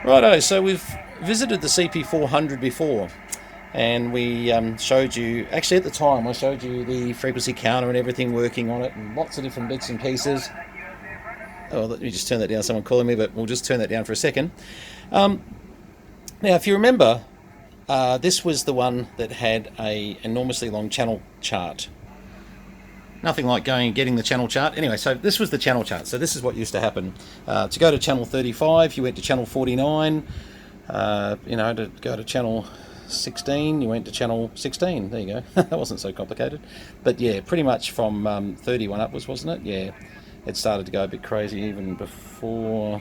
Righto, so we've visited the CP400 before, and we showed you, actually at the time I showed you the frequency counter and everything working on it, and lots of different bits and pieces. Oh, let me just turn that down, someone calling me, but we'll just turn that down for a second. Now, if you remember, this was the one that had a enormously long channel chart. Nothing like going and getting the channel chart. Anyway, so this was the channel chart. So this is what used to happen. To go to channel 35, you went to channel 49. To go to channel 16, you went to channel 16. There you go. That wasn't so complicated. But yeah, pretty much from 31 upwards, wasn't it? Yeah, it started to go a bit crazy even before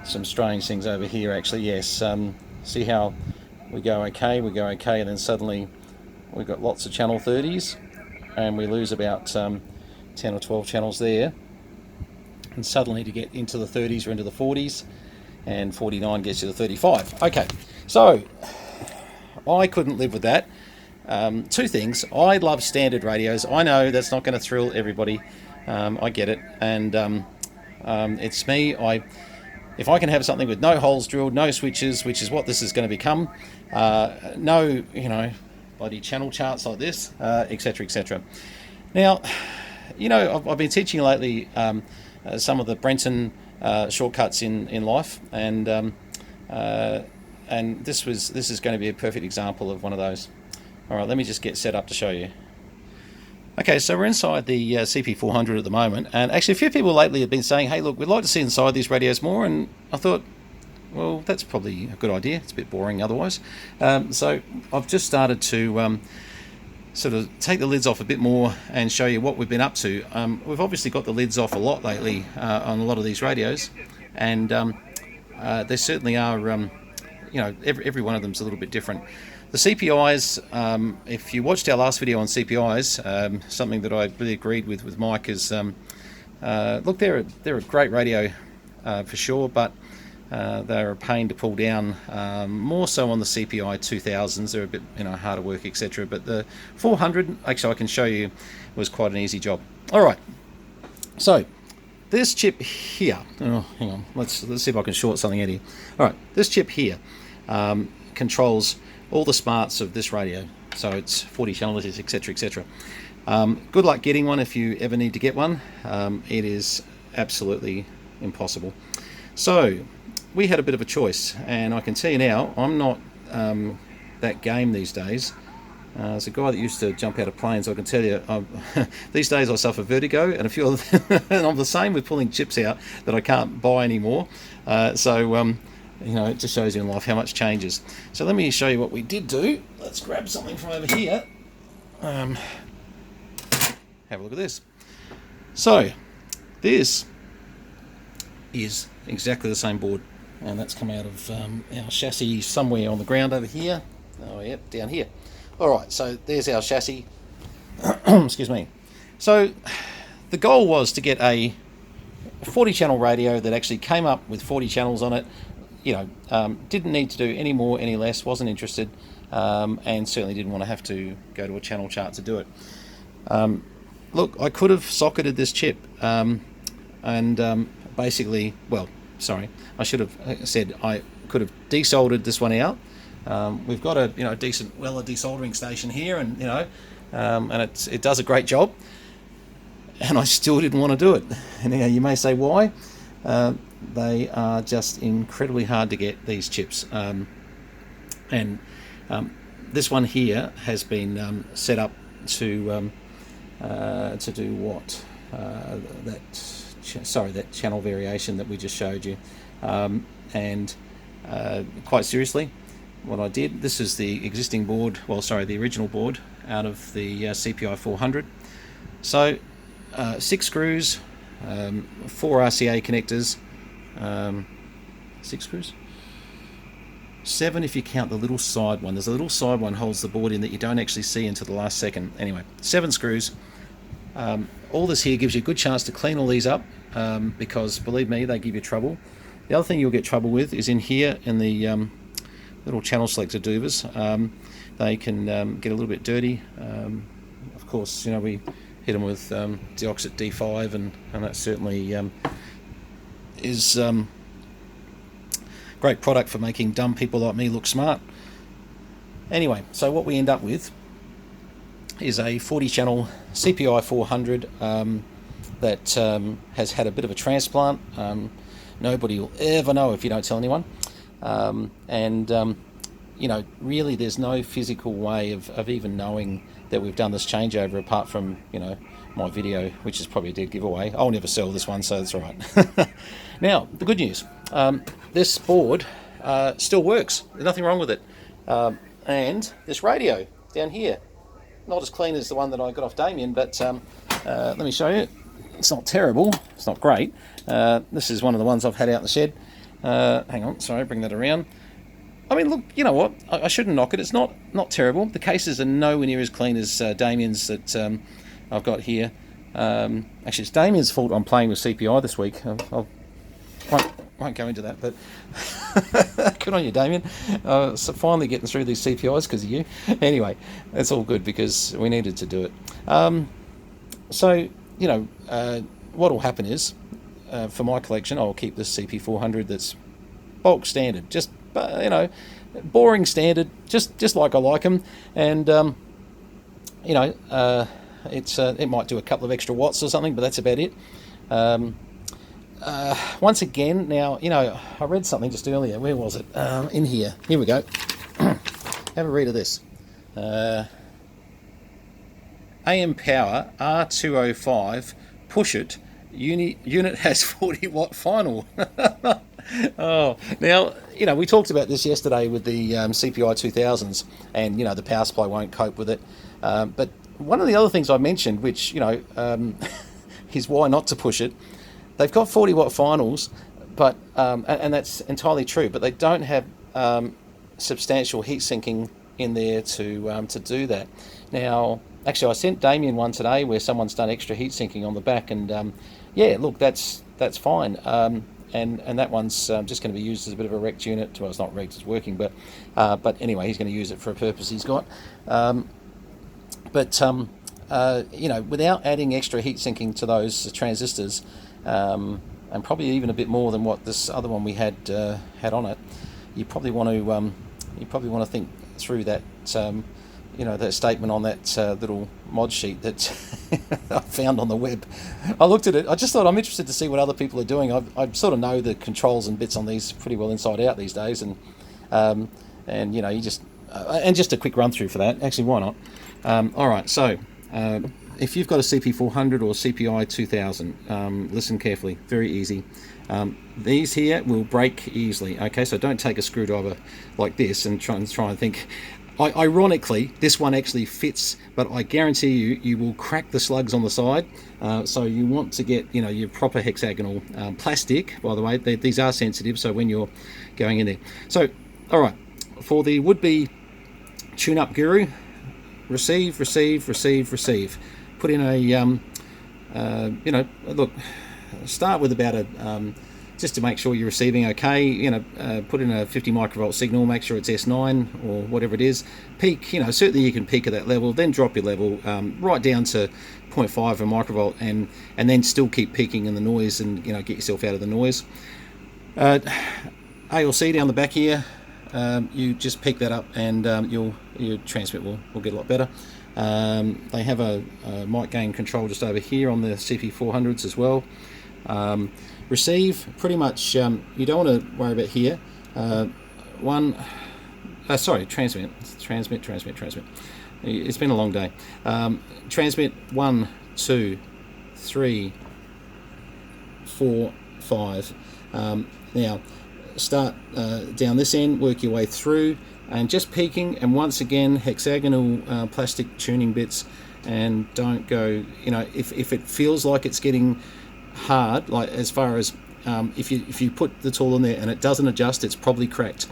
some strange things over here, actually. Yes, see how we go okay, and then suddenly we've got lots of channel 30s. And we lose about 10 or 12 channels there, and suddenly to get into the 30s or into the 40s, and 49 gets you to 35. Okay, so I couldn't live with that. Two things: I love standard radios. I know that's not going to thrill everybody. I get it, and it's me. If I can have something with no holes drilled, no switches, which is what this is going to become, no, bloody channel charts like this, etc., etc. Now, I've been teaching lately some of the Brenton shortcuts in life, and this is going to be a perfect example of one of those. All right, let me just get set up to show you. Okay, so we're inside the CP400 at the moment, and actually a few people lately have been saying, hey, look, we'd like to see inside these radios more, and I thought, well, that's probably a good idea. It's a bit boring otherwise. So I've just started to sort of take the lids off a bit more and show you what we've been up to. We've obviously got the lids off a lot lately on a lot of these radios, and they certainly are, every one of them's a little bit different. The CPIs, if you watched our last video on CPIs, something that I really agreed with Mike is, look, they're a great radio for sure, but they're a pain to pull down, more so on the CPI 2000s. They're a bit harder work, etc. But the 400, actually I can show you, was quite an easy job. Alright, so this chip here, hang on, let's see if I can short something out here. Alright, this chip here controls all the smarts of this radio, so it's 40 channels, etc., etc. Good luck getting one if you ever need to get one. It is absolutely impossible. So we had a bit of a choice, and I can tell you now, I'm not that game these days. As a guy that used to jump out of planes, I can tell you, these days I suffer vertigo, and a few other and I'm the same with pulling chips out that I can't buy anymore. It just shows you in life how much changes. So let me show you what we did do. Let's grab something from over here. Have a look at this. So this is exactly the same board, and that's come out of our chassis somewhere on the ground over here. Oh yep, down here. Alright, so there's our chassis. Excuse me. So the goal was to get a 40 channel radio that actually came up with 40 channels on it. Didn't need to do any more, any less, wasn't interested, and certainly didn't want to have to go to a channel chart to do it. Look, I could have socketed this chip, basically, well, sorry, I should have said I could have desoldered this one out. We've got a decent Weller desoldering station here, and it does a great job, and I still didn't want to do it. And you may say why. They are just incredibly hard to get, these chips, and this one here has been set up to do what? That channel variation that we just showed you, and quite seriously, what I did, this is the existing board, the original board out of the CPI 400. So 6 screws, 4 RCA connectors, 6 screws? 7 if you count the little side one. There's a little side one holds the board in that you don't actually see until the last second. Anyway, 7 screws. All this here gives you a good chance to clean all these up, because believe me, they give you trouble. The other thing you'll get trouble with is in here in the little channel selector doovers. They can get a little bit dirty. Of course, we hit them with deoxit D5, and that certainly is great product for making dumb people like me look smart. Anyway, so what we end up with is a 40 channel CPI 400 that has had a bit of a transplant. Nobody will ever know if you don't tell anyone. You know, really there's no physical way of even knowing that we've done this changeover apart from, you know, my video, which is probably a dead giveaway. I'll never sell this one, so that's all right. Now, the good news, this board still works. There's nothing wrong with it. And this radio down here, not as clean as the one that I got off Damien, but let me show you. It's not terrible. It's not great. This is one of the ones I've had out in the shed. Hang on, sorry, bring that around. I mean, look, you know what? I shouldn't knock it. It's not terrible. The cases are nowhere near as clean as Damien's that I've got here. Actually, it's Damien's fault I'm playing with CPI this week. I won't go into that, but good on you, Damien. So finally getting through these CPIs because of you. Anyway, it's all good because we needed to do it. So, you know, what will happen is, for my collection, I'll keep this CP400 that's bulk standard, just, you know, boring standard, just like I like them. And, you know, it might do a couple of extra watts or something, but that's about it. Once again, now, you know, I read something just earlier. Where was it? In here. Here we go. Have a read of this. AM power R205, push it. Unit has 40 watt final. Oh, now, you know, we talked about this yesterday with the CPI 2000s, and, you know, the power supply won't cope with it. But one of the other things I mentioned, which, you know, is why not to push it. They've got 40 watt finals, but and that's entirely true, but they don't have substantial heat sinking in there to do that. Now, actually, I sent Damien one today where someone's done extra heat sinking on the back, and yeah, look, that's fine. And that one's just going to be used as a bit of a wrecked unit. Well, it's not wrecked, it's working, but anyway, he's going to use it for a purpose he's got. You know, without adding extra heat sinking to those transistors, and probably even a bit more than what this other one we had on it, you probably want to think through that. You know, that statement on that little mod sheet that I found on the web. I looked at it. I just thought I'm interested to see what other people are doing. I sort of know the controls and bits on these pretty well inside out these days, and you know, you just and just a quick run through for that. Actually, why not? All right, so if you've got a CP400 or CPI 2000, listen carefully. Very easy. These here will break easily. Okay, so don't take a screwdriver like this and try and think. Ironically, this one actually fits, but I guarantee you will crack the slugs on the side. So you want to get, you know, your proper hexagonal plastic. By the way, these are sensitive, so when you're going in there. So, all right, for the would-be tune-up guru, receive. Put in a, you know, look, start with about a. Just to make sure you're receiving okay, you know, put in a 50 microvolt signal, make sure it's S9 or whatever it is. Peak, you know, certainly you can peak at that level, then drop your level right down to 0.5 of a microvolt, and then still keep peaking in the noise, and, you know, get yourself out of the noise. A or C down the back here, you just peak that up, and your transmit will get a lot better. They have a mic gain control just over here on the CP400s as well. Receive, pretty much, you don't want to worry about here. Transmit. It's been a long day. Transmit 1, 2, 3, 4, 5. Now, start down this end, work your way through, and just peaking, and once again, hexagonal plastic tuning bits, and don't go, you know, if it feels like it's getting hard, like as far as if you put the tool in there and it doesn't adjust, it's probably cracked.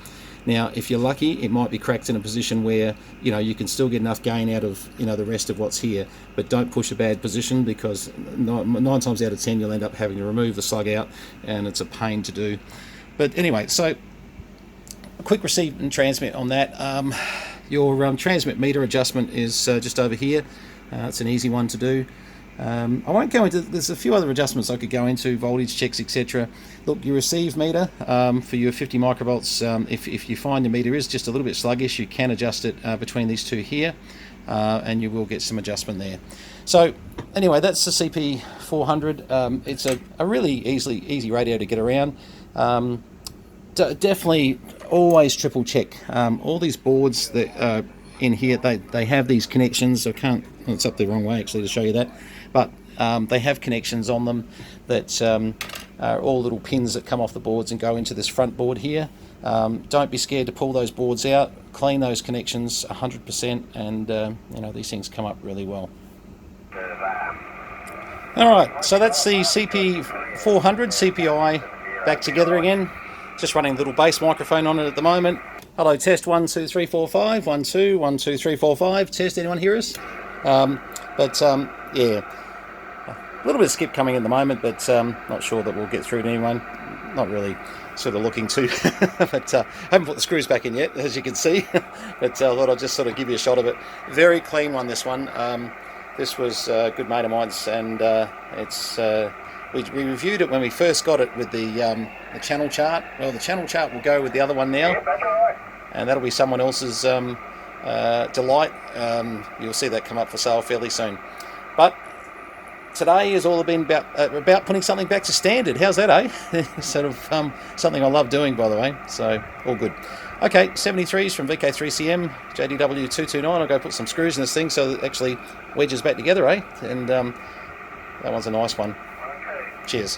Now, if you're lucky, it might be cracked in a position where, you know, you can still get enough gain out of, you know, the rest of what's here, but don't push a bad position, because 9 times out of 10 you'll end up having to remove the slug out, and it's a pain to do. But anyway, so a quick receive and transmit on that. Your transmit meter adjustment is just over here. It's an easy one to do. I won't go into, there's a few other adjustments I could go into, voltage checks, etc. Look, your receive meter for your 50 microvolts, if you find the meter is just a little bit sluggish, you can adjust it between these two here, and you will get some adjustment there. So anyway, that's the CP400. It's a really easy radio to get around. Definitely always triple check. All these boards that in here, they have these connections. I can't, it's up the wrong way actually to show you that, but they have connections on them that are all little pins that come off the boards and go into this front board here. Don't be scared to pull those boards out, clean those connections 100%, and you know, these things come up really well. Alright, so that's the CP400 CPI back together again. Just running a little bass microphone on it at the moment. Hello, test 1 2 3 4 5 1 2 1 2 3 4 5. Test, anyone hear us? Yeah, a little bit of skip coming in the moment, but not sure that we'll get through to anyone. Not really sort of looking to, but haven't put the screws back in yet, as you can see. But I thought I'd just sort of give you a shot of it. Very clean one, this one. This was a good mate of mine's, and it's we reviewed it when we first got it with the channel chart. Well, the channel chart will go with the other one now, and that'll be someone else's delight. You'll see that come up for sale fairly soon. But today has all been about putting something back to standard. How's that, eh? Sort of something I love doing, by the way. So all good. Okay, 73s from VK3CM, JDW229. I'll go put some screws in this thing so that it actually wedges back together, eh? And that one's a nice one. Cheers.